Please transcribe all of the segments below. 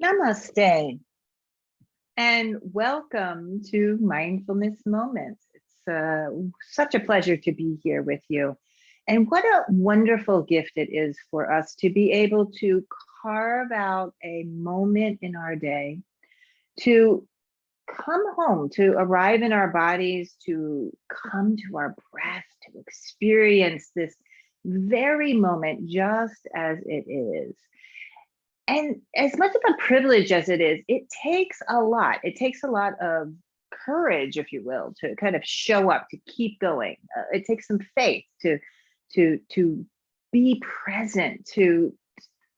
Namaste, and welcome to Mindfulness Moments. It's such a pleasure to be here with you. And what a wonderful gift it is for us to be able to carve out a moment in our day to come home, to arrive in our bodies, to come to our breath, to experience this very moment just as it is. And as much of a privilege as it is, it takes a lot. It takes a lot of courage, if you will, to kind of show up, to keep going. It takes some faith to be present, to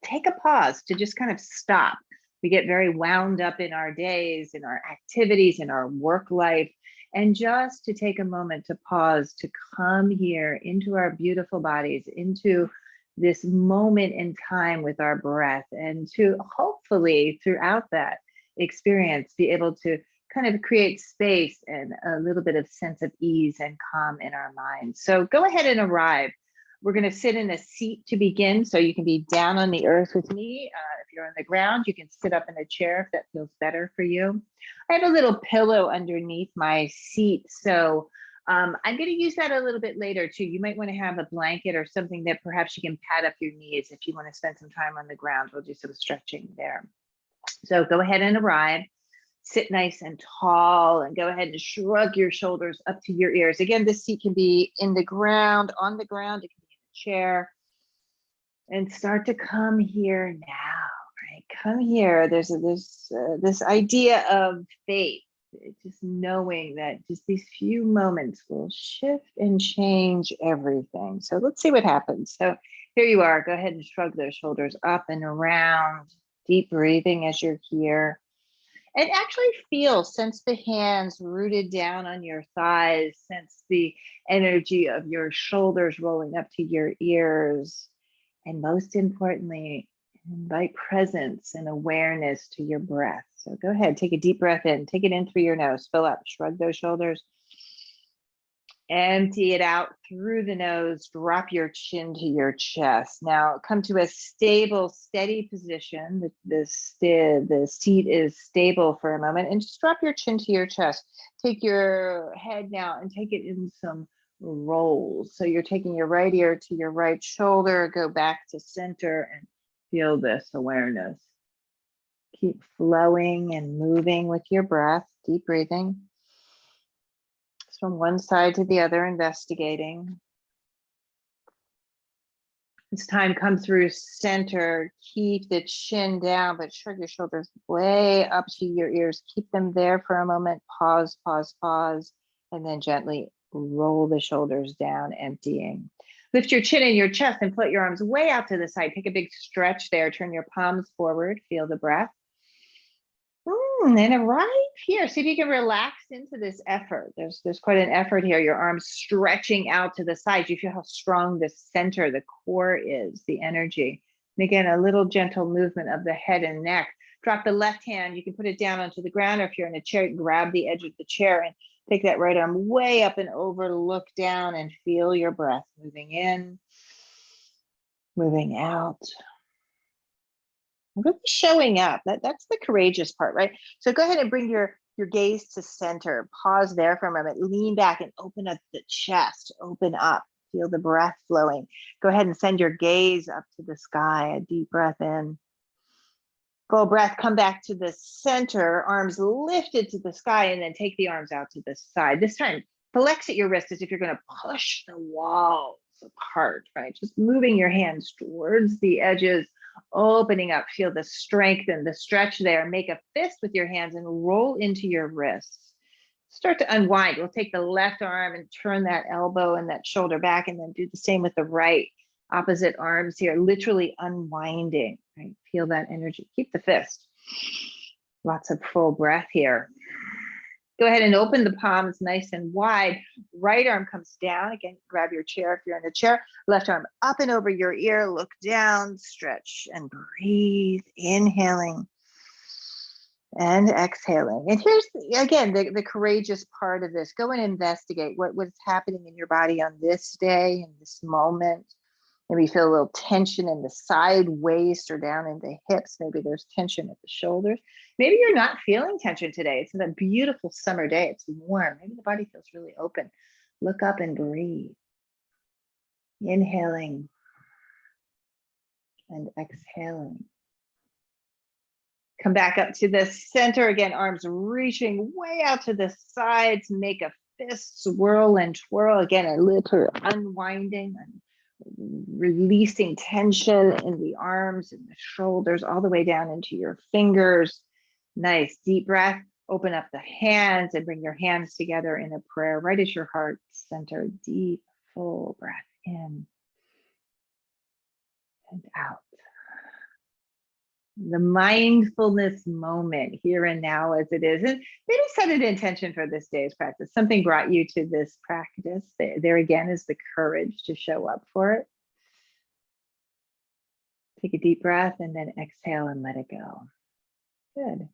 take a pause, to just kind of stop. We get very wound up in our days, in our activities, in our work life, and just to take a moment to pause, to come here into our beautiful bodies, into this moment in time with our breath, and to hopefully throughout that experience be able to kind of create space and a little bit of sense of ease and calm in our minds. So go ahead and arrive. We're going to sit in a seat to begin, so you can be down on the earth with me. If you're on the ground, you can sit up in a chair if that feels better for you. I have a little pillow underneath my seat, so I'm going to use that a little bit later too. You might want to have a blanket or something that perhaps you can pad up your knees if you want to spend some time on the ground. We'll do some stretching there. So go ahead and arrive. Sit nice and tall, and go ahead and shrug your shoulders up to your ears. Again, this seat can be in the ground, on the ground, it can be in a chair. And start to come here now, right? Come here. There's this idea of faith. Just knowing that just these few moments will shift and change everything. So let's see what happens. So here you are. Go ahead and shrug those shoulders up and around. Deep breathing as you're here. And actually sense the hands rooted down on your thighs. Sense the energy of your shoulders rolling up to your ears. And most importantly, invite presence and awareness to your breath. So go ahead, take a deep breath in, take it in through your nose, fill up, shrug those shoulders, empty it out through the nose, drop your chin to your chest. Now come to a stable, steady position. The seat is stable for a moment, and just drop your chin to your chest. Take your head now and take it in some rolls. So you're taking your right ear to your right shoulder, go back to center and feel this awareness. Keep flowing and moving with your breath, deep breathing. From one side to the other, investigating. It's time, come through center, keep the chin down, but shrug your shoulders way up to your ears. Keep them there for a moment, pause, pause, pause, and then gently roll the shoulders down, emptying. Lift your chin in your chest and put your arms way out to the side. Take a big stretch there. Turn your palms forward. Feel the breath. And arrive here. See if you can relax into this effort. There's quite an effort here. Your arms stretching out to the side. You feel how strong the center, the core is, the energy. And again, a little gentle movement of the head and neck. Drop the left hand. You can put it down onto the ground, or if you're in a chair, grab the edge of the chair and take that right arm way up and over, look down and feel your breath moving in, moving out. Really showing up. That's the courageous part, right? So go ahead and bring your gaze to center. Pause there for a moment. Lean back and open up the chest. Open up. Feel the breath flowing. Go ahead and send your gaze up to the sky. A deep breath in. Full breath. Come back to the center. Arms lifted to the sky, and then take the arms out to the side. This time, flex at your wrist as if you're going to push the walls apart, right? Just moving your hands towards the edges, opening up. Feel the strength and the stretch there. Make a fist with your hands and roll into your wrists. Start to unwind. We'll take the left arm and turn that elbow and that shoulder back, and then do the same with the right. Opposite arms here, literally unwinding, right? Feel that energy. Keep the fist. Lots of full breath here. Go ahead and open the palms nice and wide. Right arm comes down. Again, grab your chair if you're in a chair. Left arm up and over your ear. Look down, stretch, and breathe. Inhaling and exhaling. And here's, again, the courageous part of this. Go and investigate what's happening in your body on this day, in this moment. Maybe feel a little tension in the side waist or down in the hips. Maybe there's tension at the shoulders. Maybe you're not feeling tension today. It's a beautiful summer day. It's warm. Maybe the body feels really open. Look up and breathe. Inhaling and exhaling. Come back up to the center again, arms reaching way out to the sides. Make a fist swirl and twirl. Again, a little unwinding and releasing tension in the arms and the shoulders all the way down into your fingers. Nice deep breath. Open up the hands and bring your hands together in a prayer right at your heart center. Deep, full breath in and out. The mindfulness moment here and now as it is. And maybe set an intention for this day's practice. Something brought you to this practice. There again is the courage to show up for it. Take a deep breath and then exhale and let it go. Good.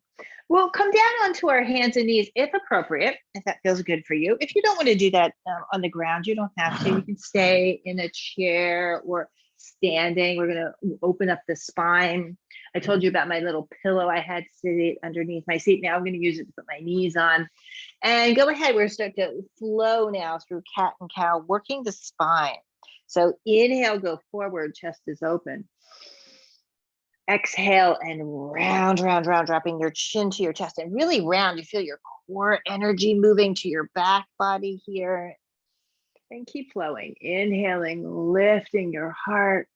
We'll come down onto our hands and knees if appropriate, if that feels good for you. If you don't want to do that on the ground, you don't have to. You can stay in a chair or standing. We're going to open up the spine. I told you about my little pillow I had sitting underneath my seat. Now I'm going to use it to put my knees on. And go ahead. We're going to start to flow now through cat and cow, working the spine. So inhale, go forward, chest is open. Exhale and round, dropping your chin to your chest and really round. You feel your core energy moving to your back body here. And keep flowing. Inhaling, lifting your heart.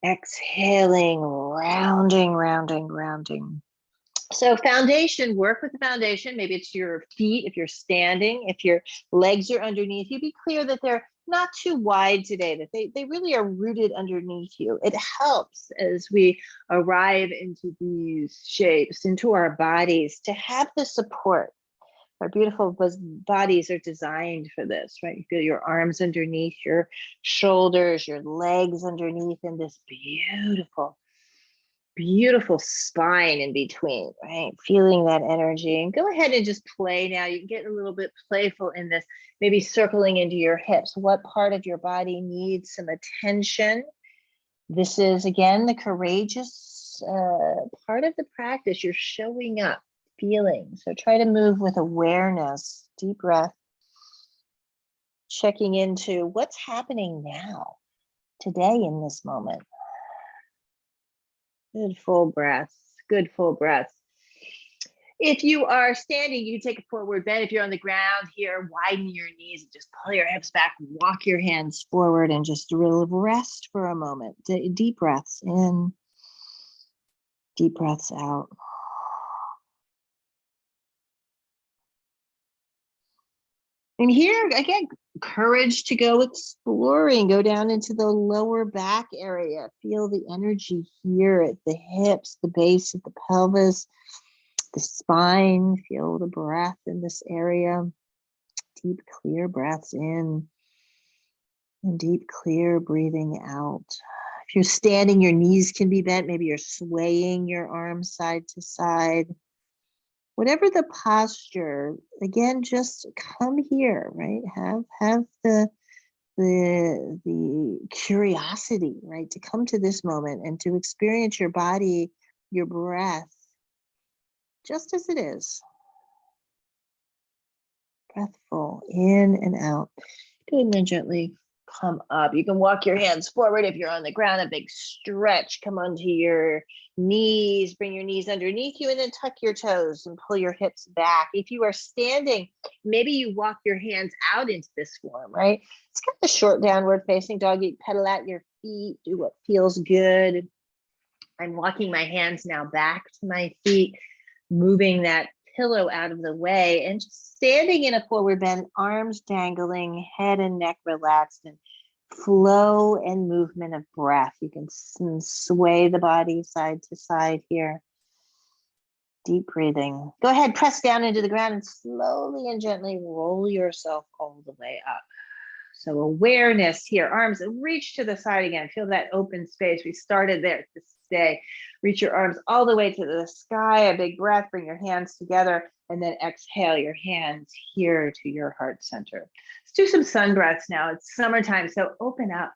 Exhaling, rounding. So foundation, work with the foundation. Maybe it's your feet if you're standing. If your legs are underneath you, be clear that they're not too wide today, that they really are rooted underneath you. It helps as we arrive into these shapes, into our bodies, to have the support. Our beautiful bodies are designed for this, right? You feel your arms underneath your shoulders, your legs underneath, and this beautiful spine in between, right? Feeling that energy. And go ahead and just play now. You can get a little bit playful in this, maybe circling into your hips. What part of your body needs some attention? This is, again, the courageous part of the practice. You're showing up, feeling. So try to move with awareness. Deep breath. Checking into what's happening now, today, in this moment. Good full breaths. Good full breaths. If you are standing, you can take a forward bend. If you're on the ground here, widen your knees and just pull your hips back. Walk your hands forward and just rest for a moment. Deep breaths in, deep breaths out. And here, again, courage to go exploring. Go down into the lower back area. Feel the energy here at the hips, the base of the pelvis, the spine. Feel the breath in this area. Deep, clear breaths in and deep, clear breathing out. If you're standing, your knees can be bent. Maybe you're swaying your arms side to side. Whatever the posture, again, just come here, right? Have the curiosity, right, to come to this moment and to experience your body, your breath, just as it is. Breathful, in and out. Good, and then gently come up. You can walk your hands forward if you're on the ground, a big stretch. Come onto your knees, bring your knees underneath you, and then tuck your toes and pull your hips back. If you are standing, maybe you walk your hands out into this form, right? It's kind of a short downward facing dog. You pedal out your feet, do what feels good. I'm walking my hands now back to my feet, moving that pillow out of the way and just standing in a forward bend, arms dangling, head and neck relaxed, and flow and movement of breath. You can sway the body side to side here. Deep breathing. Go ahead, press down into the ground and slowly and gently roll yourself all the way up. So awareness here, arms reach to the side again. Feel that open space. We started there to stay. Reach your arms all the way to the sky. A big breath, bring your hands together, and then exhale your hands here to your heart center. Let's do some sun breaths now. It's summertime, so open up.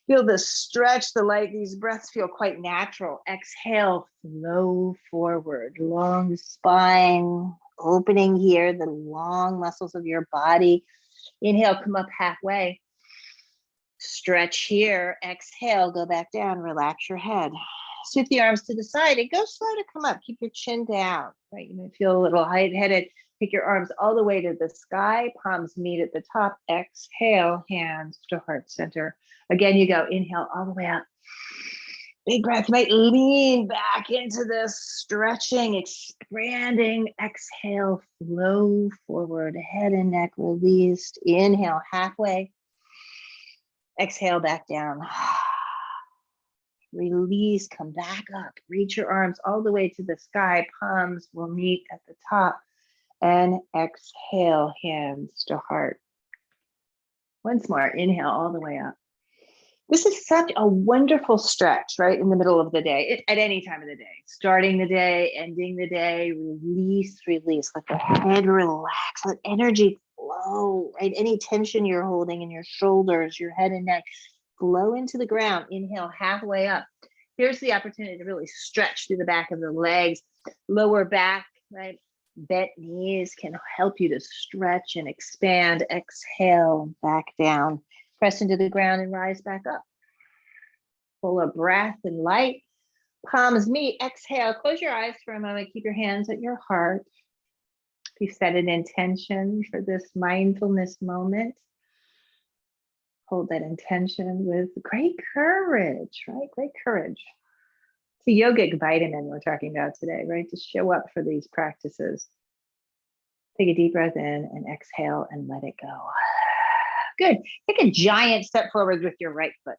Feel the stretch, the light. These breaths feel quite natural. Exhale, flow forward, long spine, opening here, the long muscles of your body. Inhale, come up halfway. Stretch here. Exhale, go back down, relax your head. Sweep the arms to the side and go slow to come up. Keep your chin down, right? You might feel a little lightheaded. Take your arms all the way to the sky. Palms meet at the top. Exhale, hands to heart center. Again, you go. Inhale all the way up. Big breath. You might lean back into this, stretching, expanding. Exhale, flow forward. Head and neck released. Inhale, halfway. Exhale, back down. Release, come back up. Reach your arms all the way to the sky. Palms will meet at the top. And exhale, hands to heart. Once more, inhale all the way up. This is such a wonderful stretch, right? In the middle of the day, at any time of the day, starting the day, ending the day, release, release. Let the head relax, let energy flow, right? Any tension you're holding in your shoulders, your head and neck, flow into the ground. Inhale, halfway up. Here's the opportunity to really stretch through the back of the legs, lower back, right? Bent knees can help you to stretch and expand. Exhale, back down. Press into the ground and rise back up. Full of breath and light. Palms meet. Exhale. Close your eyes for a moment. Keep your hands at your heart. If you set an intention for this mindfulness moment, hold that intention with great courage, right? Great courage. It's a yogic vitamin we're talking about today, right? To show up for these practices. Take a deep breath in and exhale and let it go. Good. Take a giant step forward with your right foot.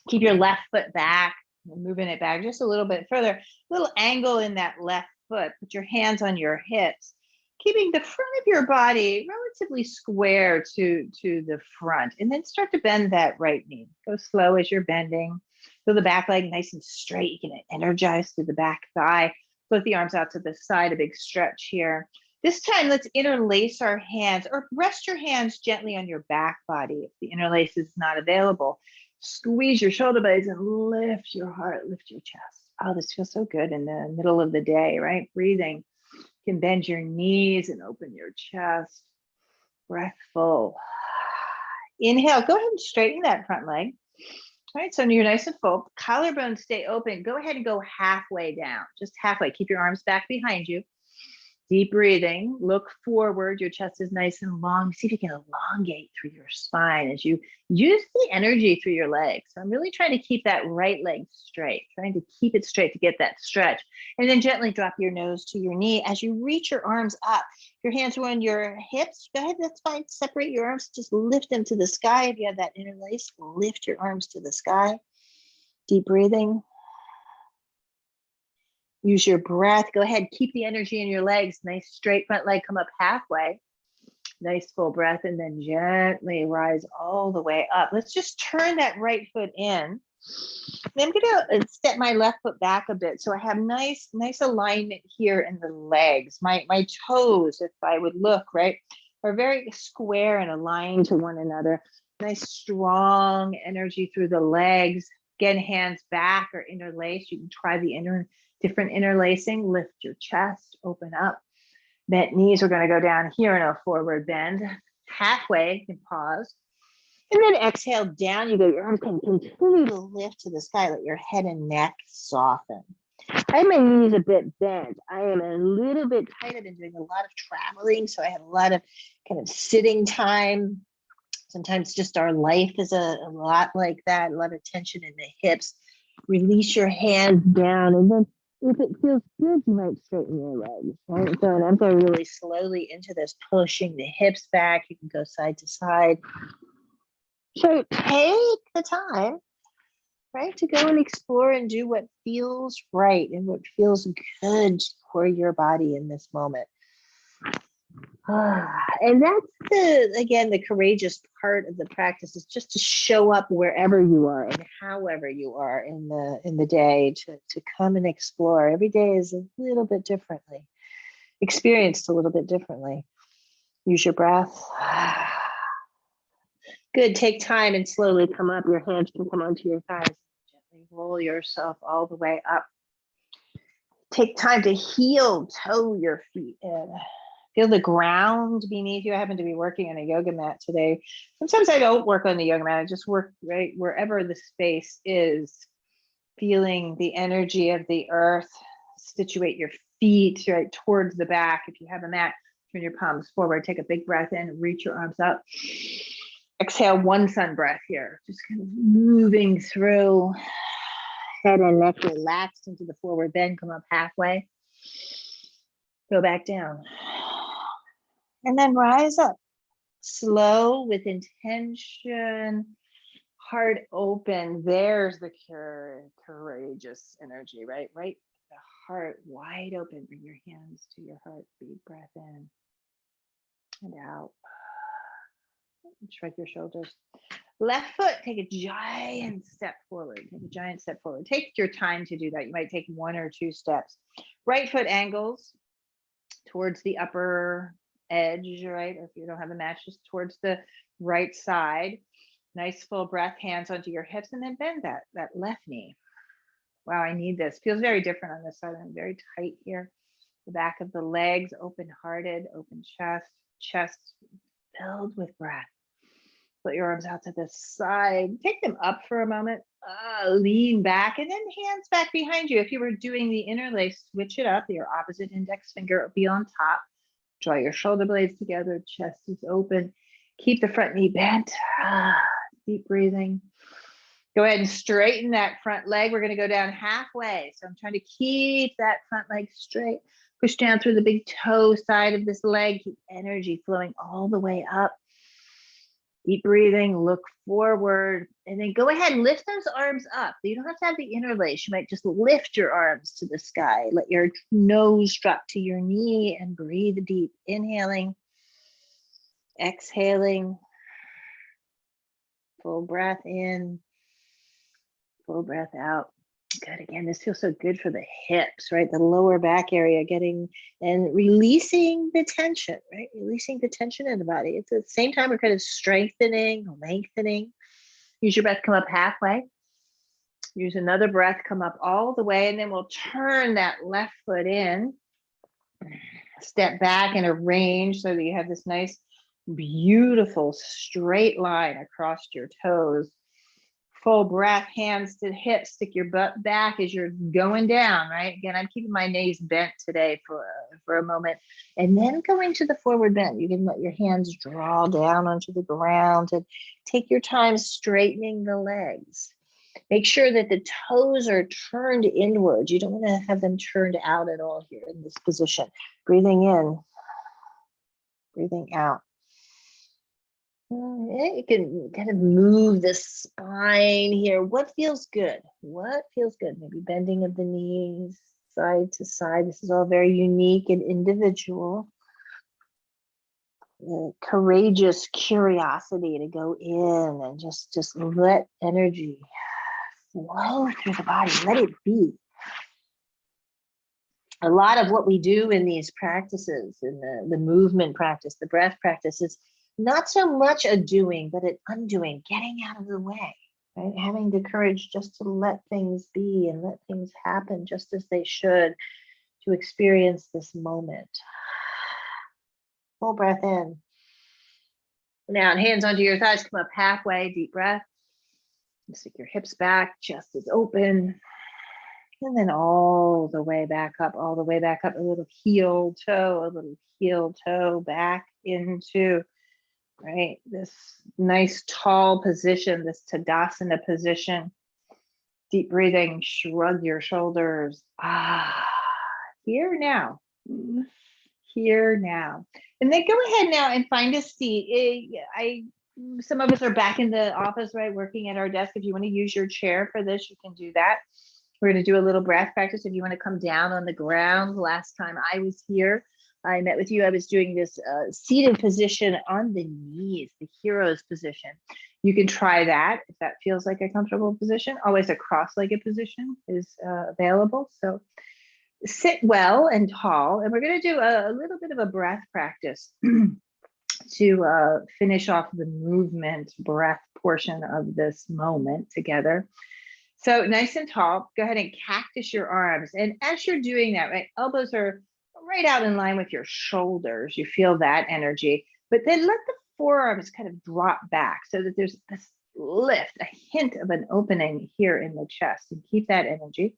Keep your left foot back, moving it back just a little bit further. A little angle in that left foot. Put your hands on your hips, keeping the front of your body relatively square to the front. And then start to bend that right knee. Go slow as you're bending. Feel the back leg nice and straight. You can energize through the back thigh. Float the arms out to the side, a big stretch here. This time, let's interlace our hands or rest your hands gently on your back body if the interlace is not available. Squeeze your shoulder blades and lift your heart, lift your chest. Oh, this feels so good in the middle of the day, right? Breathing. You can bend your knees and open your chest. Breath full. Inhale, go ahead and straighten that front leg. All right, so you're nice and full. Collarbones stay open. Go ahead and go halfway down, just halfway. Keep your arms back behind you. Deep breathing, look forward, your chest is nice and long. See if you can elongate through your spine as you use the energy through your legs. So I'm really trying to keep that right leg straight, trying to keep it straight to get that stretch. And then gently drop your nose to your knee as you reach your arms up. Your hands are on your hips. Go ahead, that's fine. Separate your arms, just lift them to the sky. If you have that interlace, lift your arms to the sky. Deep breathing. Use your breath. Go ahead, keep the energy in your legs. Nice straight front leg, come up halfway. Nice full breath, and then gently rise all the way up. Let's just turn that right foot in. Then I'm gonna step my left foot back a bit. So I have nice alignment here in the legs. My toes, if I would look, right, are very square and aligned to one another. Nice strong energy through the legs. Again, hands back or interlaced. You can try the different interlacing. Lift your chest, open up. Bent knees, we're going to go down here in a forward bend. Halfway, you can pause. And then exhale down. You go, your arms can continue to lift to the sky. Let your head and neck soften. I have my knees a bit bent. I am a little bit tight. I've been doing a lot of traveling, so I have a lot of kind of sitting time. Sometimes just our life is a lot like that, a lot of tension in the hips. Release your hands down, and then if it feels good, you might straighten your legs, right? So I'm going really slowly into this, pushing the hips back. You can go side to side. So take the time, right, to go and explore and do what feels right and what feels good for your body in this moment. And that's the courageous part of the practice, is just to show up wherever you are and however you are in the day, to come and explore. Every day is a little bit differently, experienced a little bit differently. Use your breath. Good. Take time and slowly come up. Your hands can come onto your thighs. Gently roll yourself all the way up. Take time to heel toe your feet in. Feel the ground beneath you. I happen to be working on a yoga mat today. Sometimes I don't work on the yoga mat. I just work right wherever the space is, feeling the energy of the earth. Situate your feet right towards the back. If you have a mat, turn your palms forward. Take a big breath in. Reach your arms up. Exhale one sun breath here. Just kind of moving through. Head and neck relaxed into the forward bend. Come up halfway. Go back down. And then rise up. Slow with intention. Heart open. There's the courageous energy, right? Right. The heart wide open. Bring your hands to your heart. Deep breath in and out. Shrug your shoulders. Left foot, take a giant step forward. Take a giant step forward. Take your time to do that. You might take 1 or 2 steps. Right foot angles towards the upper edge, right? Or if you don't have a mat, just towards the right side. Nice full breath, hands onto your hips, and then bend that left knee. Wow, I need this. Feels very different on this side. I'm very tight here. The back of the legs, open-hearted, open chest filled with breath. Put your arms out to the side. Take them up for a moment. Lean back and then hands back behind you. If you were doing the interlace, switch it up. Your opposite index finger will be on top. Draw your shoulder blades together. Chest is open. Keep the front knee bent. Deep breathing. Go ahead and straighten that front leg. We're going to go down halfway. So I'm trying to keep that front leg straight. Push down through the big toe side of this leg. Keep energy flowing all the way up. Deep breathing, look forward, and then go ahead and lift those arms up. You don't have to have the interlace. You might just lift your arms to the sky. Let your nose drop to your knee and breathe deep. Inhaling, exhaling, full breath in, full breath out. Good. Again, this feels so good for the hips, right? The lower back area, getting and releasing the tension, right? Releasing the tension in the body. It's at the same time, we're kind of strengthening, lengthening. Use your breath, come up halfway. Use another breath, come up all the way, and then we'll turn that left foot in. Step back and arrange so that you have this nice, beautiful straight line across your toes. Full breath, hands to hips, stick your butt back as you're going down, right? Again, I'm keeping my knees bent today for a moment. And then going to the forward bend. You can let your hands draw down onto the ground and take your time straightening the legs. Make sure that the toes are turned inwards. You don't want to have them turned out at all here in this position. Breathing in, breathing out. You can kind of move the spine here. What feels good? What feels good? Maybe bending of the knees side to side. This is all very unique and individual. The courageous curiosity to go in and just let energy flow through the body. Let it be. A lot of what we do in these practices, in the movement practice, the breath practice, is not so much a doing, but an undoing, getting out of the way, right? Having the courage just to let things be and let things happen just as they should, to experience this moment. Full breath in. Now, hands onto your thighs, come up halfway, deep breath. Stick your hips back, chest is open. And then all the way back up, a little heel toe back into, right? This nice tall position, this Tadasana position. Deep breathing, shrug your shoulders. Here now. Here now. And then go ahead now and find a seat. Some of us are back in the office, right? Working at our desk. If you want to use your chair for this, you can do that. We're going to do a little breath practice. If you want to come down on the ground, last time I was here, I met with you. I was doing this seated position on the knees, the hero's position. You can try that if that feels like a comfortable position. Always a cross-legged position is available. So sit well and tall. And we're going to do a little bit of a breath practice. to finish off the movement breath portion of this moment together. So nice and tall, go ahead and cactus your arms. And as you're doing that, right, elbows are right out in line with your shoulders. You feel that energy, but then let the forearms kind of drop back so that there's this lift, a hint of an opening here in the chest, and keep that energy.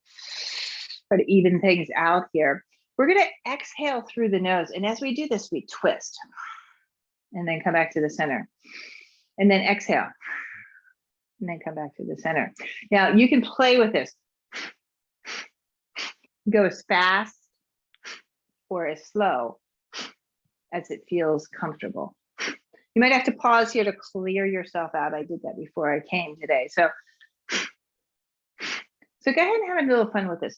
Try to even things out here. We're going to exhale through the nose. And as we do this, we twist and then come back to the center, and then exhale and then come back to the center. Now you can play with this. Go as fast or as slow as it feels comfortable. You might have to pause here to clear yourself out. I did that before I came today. So go ahead and have a little fun with this.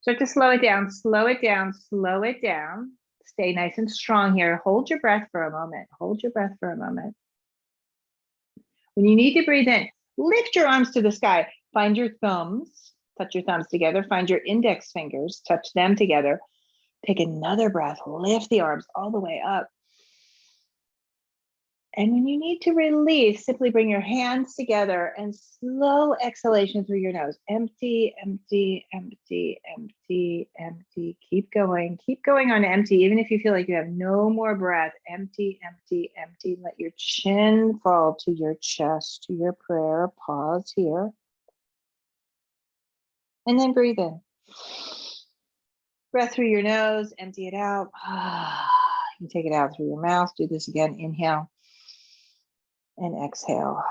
Start to slow it down, slow it down, slow it down. Stay nice and strong here. Hold your breath for a moment. Hold your breath for a moment. When you need to breathe in, lift your arms to the sky. Find your thumbs, touch your thumbs together. Find your index fingers, touch them together. Take another breath, lift the arms all the way up. And when you need to release, simply bring your hands together and slow exhalation through your nose. Empty, empty, empty, empty, empty. Keep going on empty. Even if you feel like you have no more breath, empty, empty, empty. Let your chin fall to your chest, to your prayer. Pause here. And then breathe in. Breath through your nose, empty it out. You take it out through your mouth. Do this again. Inhale. And exhale.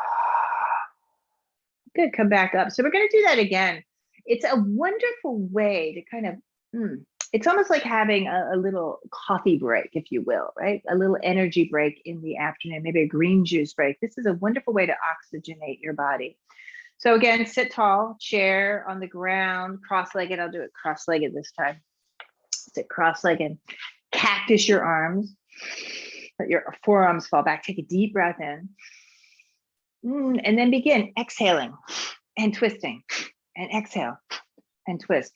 Good, come back up. So we're going to do that again. It's a wonderful way to kind of, it's almost like having a little coffee break, if you will, right? A little energy break in the afternoon, maybe a green juice break. This is a wonderful way to oxygenate your body. So again, sit tall, chair on the ground, cross-legged. I'll do it cross-legged this time. Sit cross-legged, cactus your arms. Let your forearms fall back. Take a deep breath in. And then begin exhaling and twisting. And exhale and twist.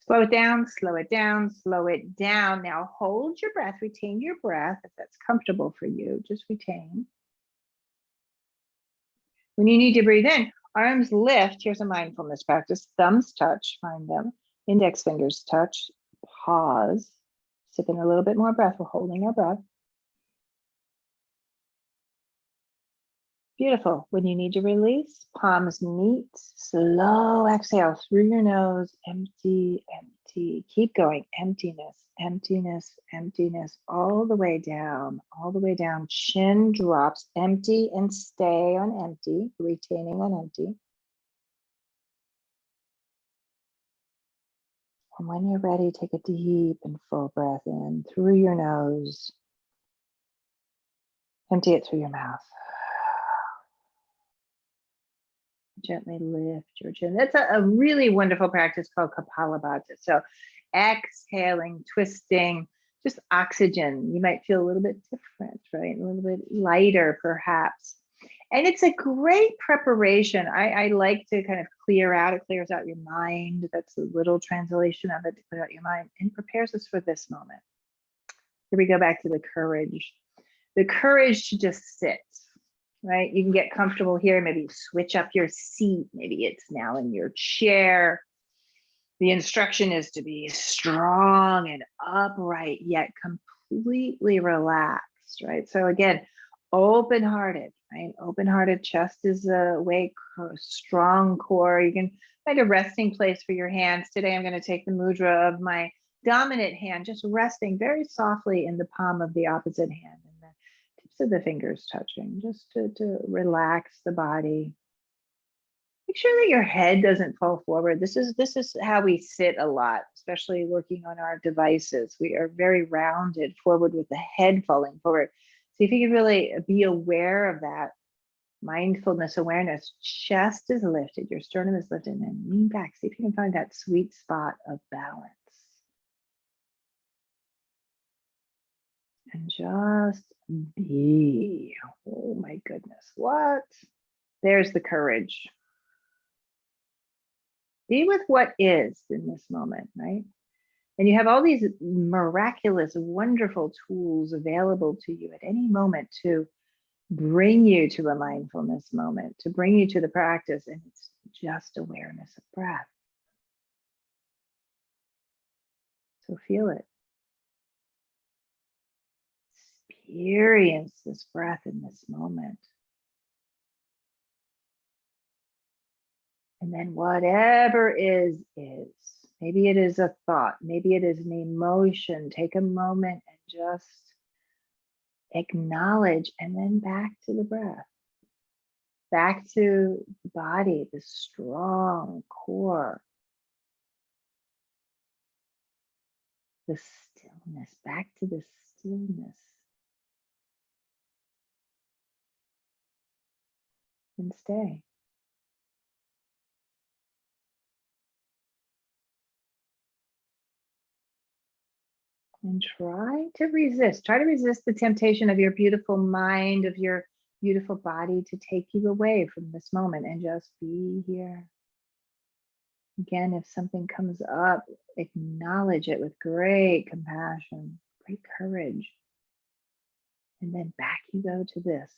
Slow it down, slow it down, slow it down. Now hold your breath, retain your breath if that's comfortable for you. Just retain. When you need to breathe in, arms lift. Here's a mindfulness practice. Thumbs touch, find them. Index fingers touch. Pause. Sip in a little bit more breath. We're holding our breath. Beautiful. When you need to release, palms meet. Slow exhale through your nose. Empty, empty. Keep going. Emptiness, emptiness, emptiness. All the way down, all the way down. Chin drops. Empty and stay on empty. Retaining on empty. And when you're ready, take a deep and full breath in through your nose. Empty it through your mouth. Gently lift your chin. That's a really wonderful practice called Kapalabhati. So exhaling, twisting, just oxygen. You might feel a little bit different, right? A little bit lighter perhaps. And it's a great preparation. I like to kind of clear out. It clears out your mind. That's a little translation of it, to clear out your mind, and prepares us for this moment. Here we go back to the courage. The courage to just sit. Right? You can get comfortable here. Maybe switch up your seat. Maybe it's now in your chair. The instruction is to be strong and upright, yet completely relaxed, right? So again, open-hearted, right? Open-hearted chest is awake, strong core. You can find a resting place for your hands. Today, I'm going to take the mudra of my dominant hand, just resting very softly in the palm of the opposite hand. So the fingers touching, just to relax the body. Make sure that your head doesn't fall forward. This is how we sit a lot, especially working on our devices. We are very rounded forward with the head falling forward. See if you can really be aware of that. Mindfulness awareness. Chest is lifted, your sternum is lifted, and then lean back. See if you can find that sweet spot of balance. And just be. Oh my goodness. What? There's the courage. Be with what is in this moment, right? And you have all these miraculous, wonderful tools available to you at any moment to bring you to a mindfulness moment, to bring you to the practice. And it's just awareness of breath. So feel it. Experience this breath in this moment. And then whatever is. Maybe it is a thought, maybe it is an emotion. Take a moment and just acknowledge, and then back to the breath, back to the body, the strong core, the stillness, back to the stillness. And stay. And try to resist. Try to resist the temptation of your beautiful mind, of your beautiful body to take you away from this moment, and just be here. Again, if something comes up, acknowledge it with great compassion, great courage. And then back you go to this.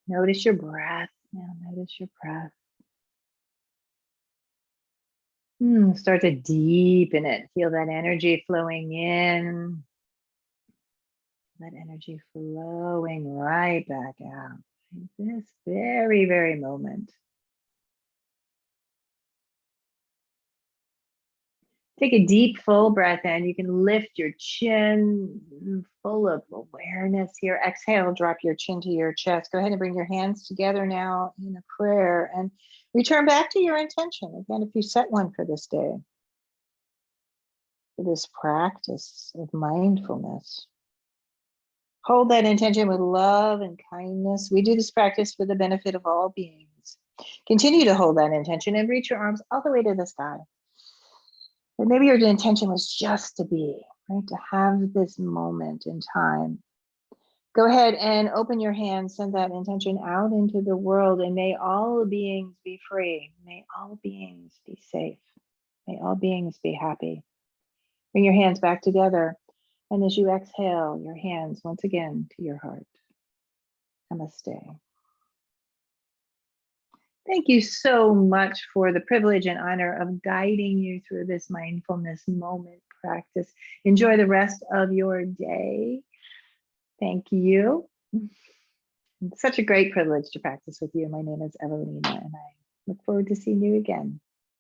Notice your breath. Now notice your breath. Start to deepen it. Feel that energy flowing in. That energy flowing right back out. In this very, very moment. Take a deep, full breath in. You can lift your chin, full of awareness here. Exhale, drop your chin to your chest. Go ahead and bring your hands together now in a prayer. And Return back to your intention. Again, if you set one for this day, for this practice of mindfulness, hold that intention with love and kindness. We do this practice for the benefit of all beings. Continue to hold that intention and reach your arms all the way to the sky. And maybe your intention was just to be, right? To have this moment in time. Go ahead and open your hands, send that intention out into the world, and may all beings be free. May all beings be safe. May all beings be happy. Bring your hands back together. And as you exhale, your hands once again to your heart. Namaste. Thank you so much for the privilege and honor of guiding you through this mindfulness moment practice. Enjoy the rest of your day. Thank you. It's such a great privilege to practice with you. My name is Evalena, and I look forward to seeing you again.